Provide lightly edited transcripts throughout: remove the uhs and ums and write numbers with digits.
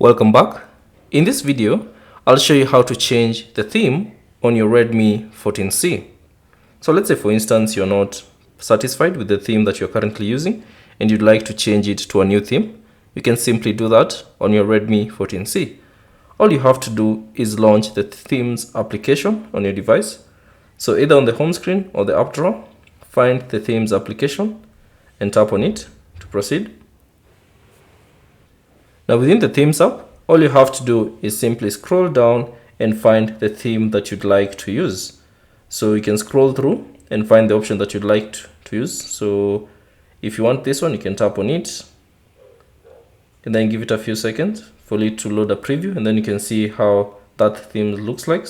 Welcome back. In this video, I'll show you how to change the theme on your Redmi 14C. So let's say for instance, you're not satisfied with the theme that you're currently using and you'd like to change it to a new theme. You can simply do that on your Redmi 14C. All you have to do is launch the themes application on your device. So either on the home screen or the app drawer, find the themes application and tap on it to proceed. Now within the themes app, all you have to do is simply scroll down and find the theme that you'd like to use. So you can scroll through and find the option that you'd like to use. So if you want this one, you can tap on it and then give it a few seconds for it to load a preview, and then you can see how that theme looks like,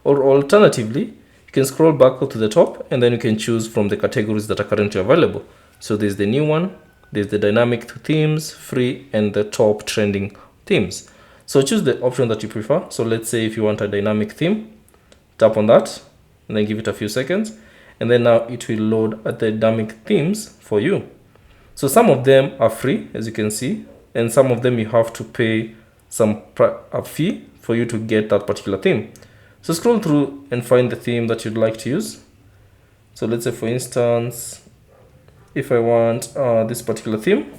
Or alternatively, you can scroll back to the top and then you can choose from the categories that are currently available. So there's the new one, there's the dynamic themes, free, and the top trending themes. So choose the option that you prefer. So let's say if you want a dynamic theme, tap on that and then give it a few seconds. And then now it will load a dynamic themes for you. So some of them are free, as you can see, and some of them you have to pay a fee for you to get that particular theme. So scroll through and find the theme that you'd like to use. So let's say for instance, if I want this particular theme,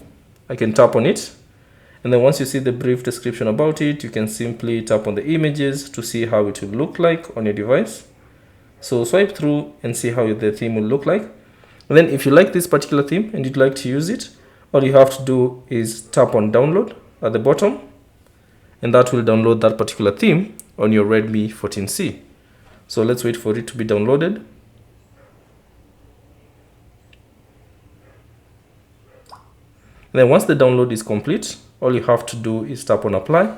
I can tap on it. And then once you see the brief description about it, you can simply tap on the images to see how it will look like on your device. So swipe through and see how the theme will look like. And then if you like this particular theme and you'd like to use it, all you have to do is tap on download at the bottom, and that will download that particular theme on your Redmi 14C. So let's wait for it to be downloaded. And then once the download is complete, all you have to do is tap on apply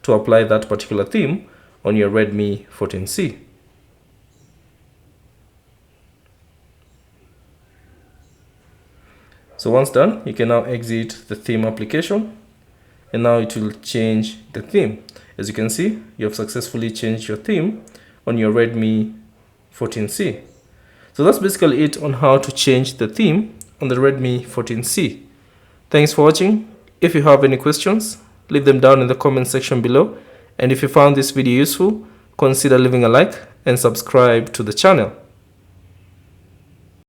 to apply that particular theme on your Redmi 14C. So once done, you can now exit the theme application, and now it will change the theme. As you can see, you have successfully changed your theme on your Redmi 14C. So that's basically it on how to change the theme on the Redmi 14C. Thanks for watching. If you have any questions, leave them down in the comment section below. And if you found this video useful, consider leaving a like and subscribe to the channel.